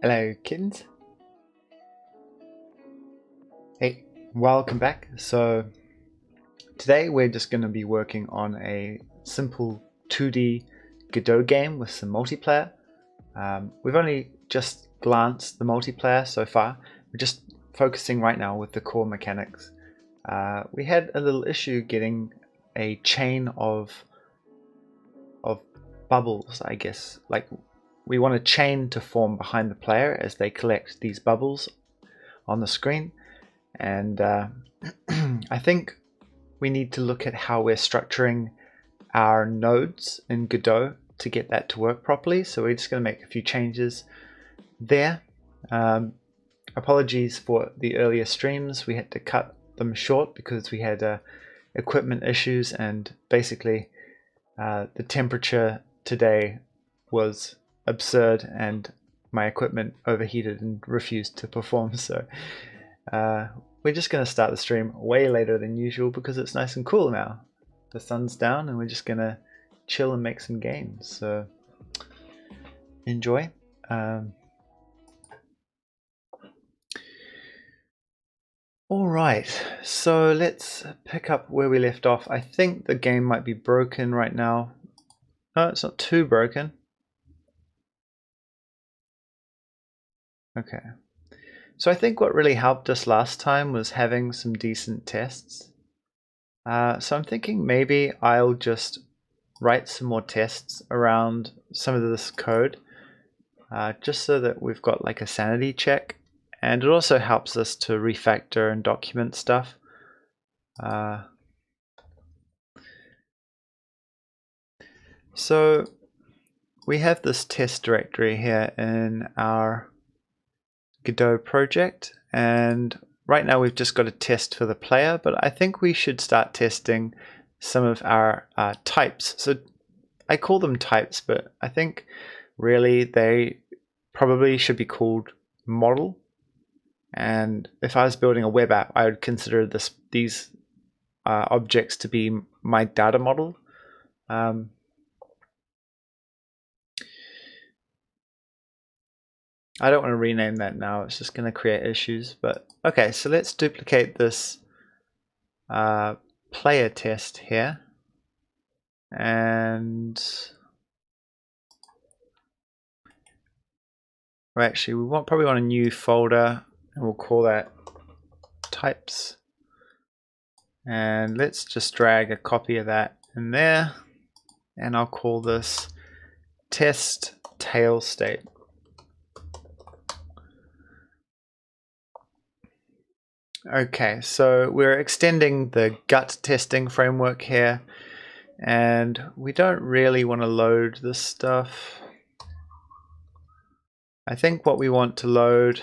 Hello kittens. Hey, welcome back. So today we're just going to be working on a simple 2D Godot game with some multiplayer. We've only just glanced the multiplayer so far. We're just focusing right now with the core mechanics. We had a little issue getting a chain of bubbles, I guess. Like, we want a chain to form behind the player as they collect these bubbles on the screen. And I think we need to look at how we're structuring our nodes in Godot to get that to work properly. So we're just going to make a few changes there. Apologies for the earlier streams. We had to cut them short because we had equipment issues, and basically the temperature today was absurd and my equipment overheated and refused to perform. So we're just going to start the stream way later than usual because it's nice and cool now. The sun's down and we're just going to chill and make some games. So enjoy. Alright, so let's pick up where we left off. I think the game might be broken right now. No, it's not too broken. Okay. So I think what really helped us last time was having some decent tests. So I'm thinking maybe I'll just write some more tests around some of this code, just so that we've got like a sanity check, and it also helps us to refactor and document stuff. So we have this test directory here in our Godot project, and right now we've just got a test for the player, but I think we should start testing some of our types. So I call them types, but I think really they probably should be called model. And if I was building a web app, I would consider these objects to be my data model. I don't want to rename that now, it's just going to create issues. But okay, so let's duplicate this player test here. And actually, we probably want a new folder, and we'll call that types. And let's just drag a copy of that in there. And I'll call this test tail state. Okay, so we're extending the gut testing framework here, and we don't really want to load this stuff. I think what we want to load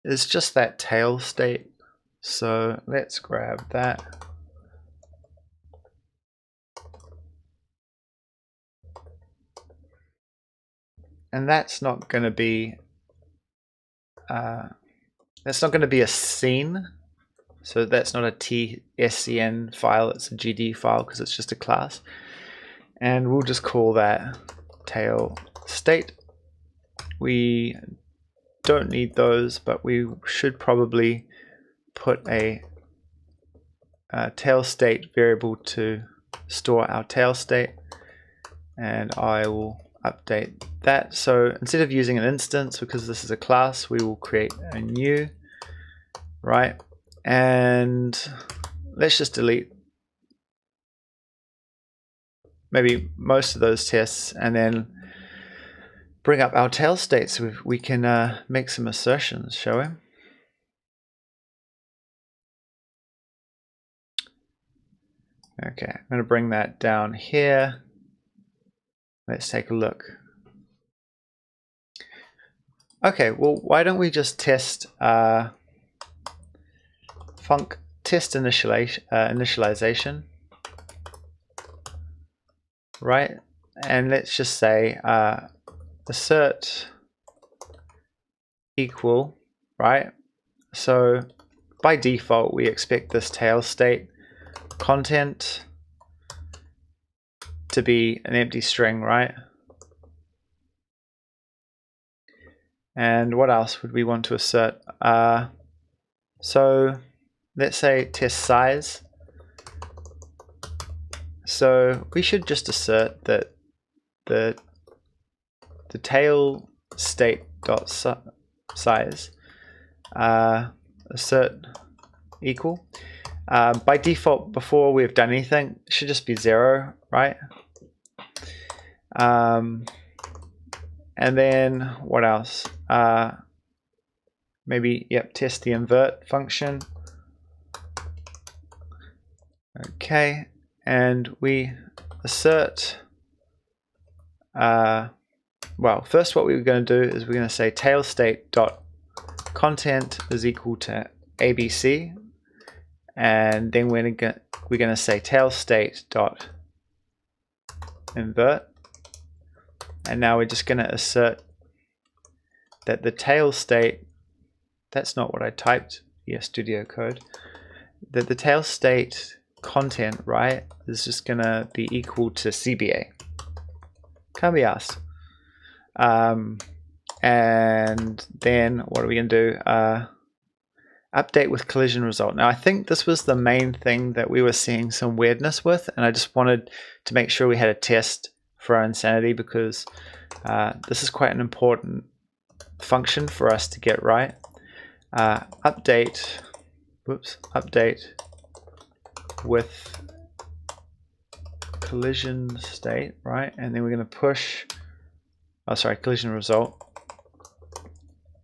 is just that tail state. So let's grab that. And that's not going to be a scene, so that's not a tscn file, it's a gd file because it's just a class, and we'll just call that tail state. We don't need those, but we should probably put a tail state variable to store our tail state, and I will update that. So instead of using an instance, because this is a class, we will create a new, right? And let's just delete maybe most of those tests and then bring up our tail state so we can make some assertions, shall we? Okay, I'm going to bring that down here. Let's take a look. Okay, well, why don't we just test func test initialization, right? And let's just say assert equal, right? So by default, we expect this tail state content to be an empty string, right? And what else would we want to assert? So let's say test size. So we should just assert that the tail state dot size assert equal. By default, before we've done anything, it should just be 0, right? And then what else? Maybe, yep, test the invert function. Okay, and we assert, well, first what we're going to do is we're going to say tail state dot content is equal to ABC, and then we're going to say tail state dot invert, and now we're just going to assert that the tail state, that's not what I typed, Studio code, that the tail state content, right, is just going to be equal to CBA. Can't be asked. And then what are we going to do? Update with collision result. Now I think this was the main thing that we were seeing some weirdness with, and I just wanted to make sure we had a test for our insanity, because this is quite an important function for us to get right. Update with collision state, right? And then we're going to push, collision result.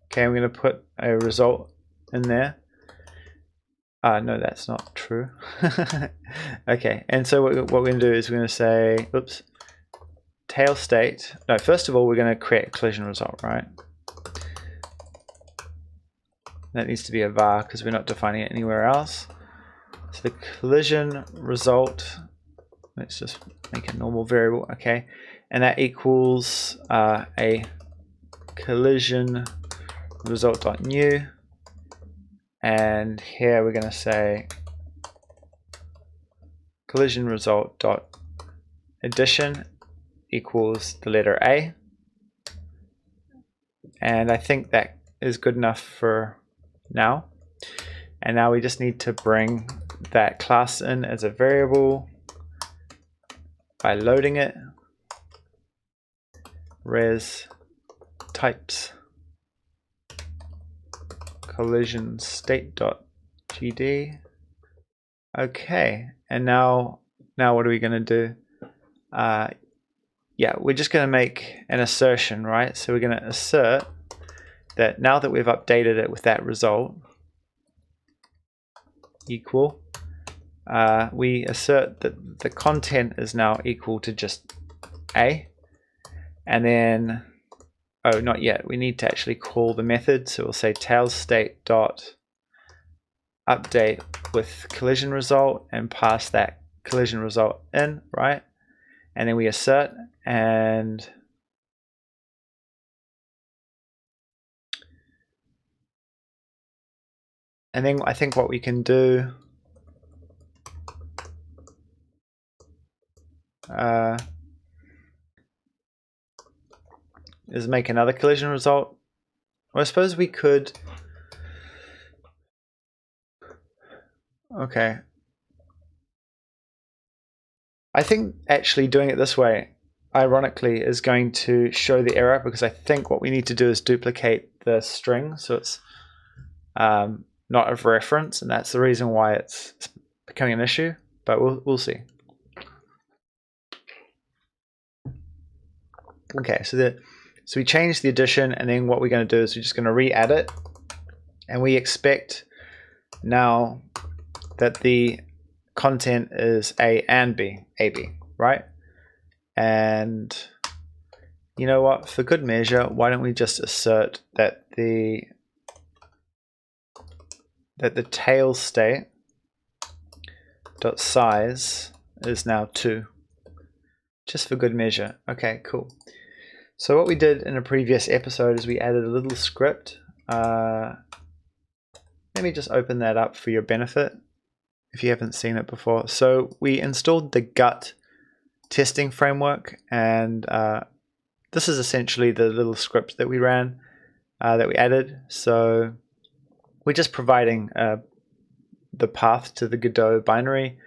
Okay, I'm going to put a result in there. No, that's not true. Okay, and so what we're going to do is we're going to say, tail state. No, first of all, we're going to create a collision result, right? That needs to be a var because we're not defining it anywhere else. So the collision result, let's just make a normal variable, okay, and that equals a collision result.new, and here we're going to say collision result.addition equals the letter A, and I think that is good enough for now. And now we just need to bring that class in as a variable by loading it. Res types collision state.gd. Okay, and now what are we going to do? Yeah, we're just going to make an assertion, right? So we're going to assert that now that we've updated it with that result equal, we assert that the content is now equal to just A, and then, oh, not yet, we need to actually call the method. So we'll say tail state dot update with collision result and pass that collision result in, right? And then we assert, and then I think what we can do is make another collision result. Well, I suppose we could. Okay. I think actually doing it this way, ironically, is going to show the error, because I think what we need to do is duplicate the string, so it's not of reference, and that's the reason why it's becoming an issue, but we'll see. Okay, so we changed the addition, and then what we're going to do is we're just going to re-add it, and we expect now that the content is A and B, AB, right? And you know what, for good measure, why don't we just assert that the tail state dot size is now 2, just for good measure. Okay, cool. So what we did in a previous episode is we added a little script. Let me just open that up for your benefit if you haven't seen it before. So we installed the Gut testing framework, and this is essentially the little script that we ran. that we added. So we're just providing the path to the Godot binary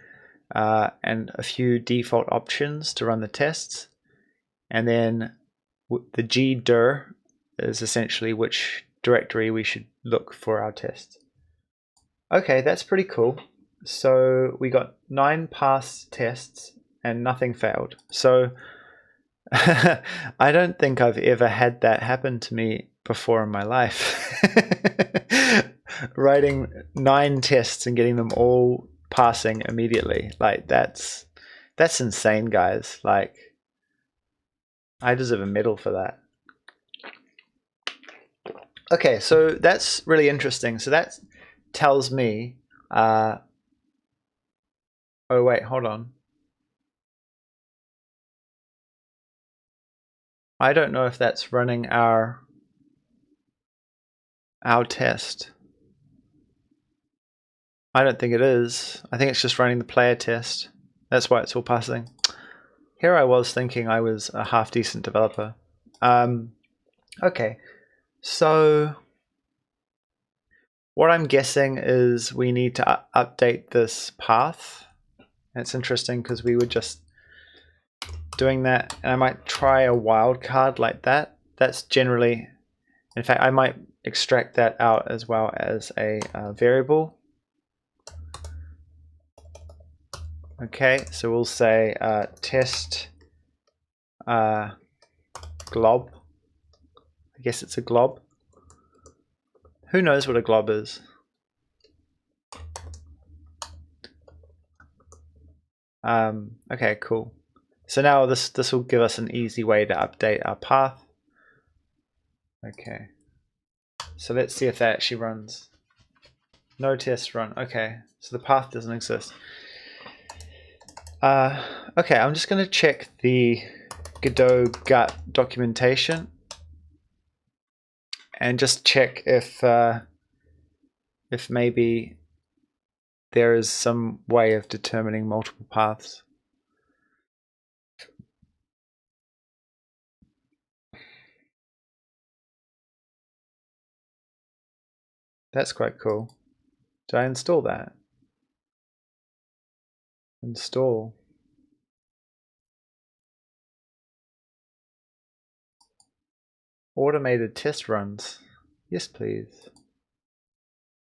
and a few default options to run the tests. And then the gdir is essentially which directory we should look for our tests. Okay, that's pretty cool. So we got 9 pass tests and nothing failed. So I don't think I've ever had that happen to me before in my life. Writing 9 tests and getting them all passing immediately. Like that's insane, guys. Like I deserve a medal for that. Okay, so that's really interesting. So that tells me oh wait, hold on. I don't know if that's running our test. I don't think it is. I think it's just running the player test. That's why it's all passing. Here I was thinking I was a half decent developer. Okay, so what I'm guessing is we need to update this path. And it's interesting because we were just doing that, and I might try a wildcard like that. That's generally, in fact, I might extract that out as well as a variable. Okay, so we'll say test glob. I guess it's a glob. Who knows what a glob is? Okay, cool. So now this will give us an easy way to update our path. Okay, so let's see if that actually runs. No test run. Okay, so the path doesn't exist. Okay, I'm just going to check the Godot gut documentation and just check if maybe there is some way of determining multiple paths. That's quite cool. Did I install that? Install. Automated test runs. Yes, please.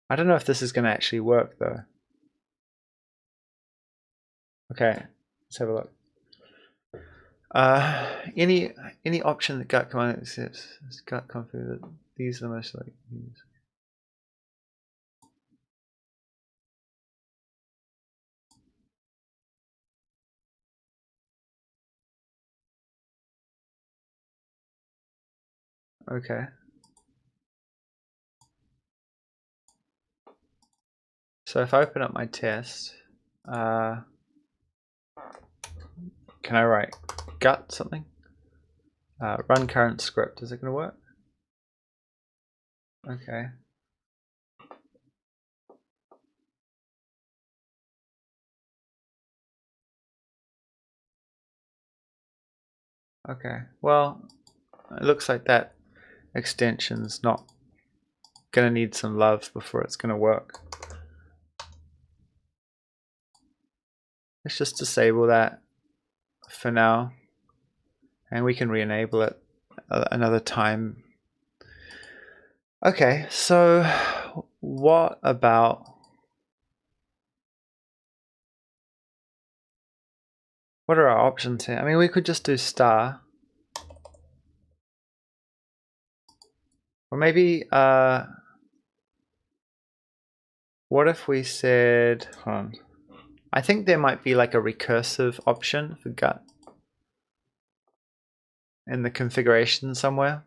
I don't know if this is going to actually work though. Okay, let's have a look. Any option that gut command accepts is gut config. These are the most likely used. Okay. So if I open up my test, can I write gut something? Run current script. Is it going to work? Okay. Okay. Well, it looks like that extension's not going to need some love before it's going to work. Let's just disable that for now, and we can re-enable it another time. Okay, so what about what are our options here? I mean, we could just do star, or maybe what if we said, hold on, I think there might be like a recursive option for gut in the configuration somewhere.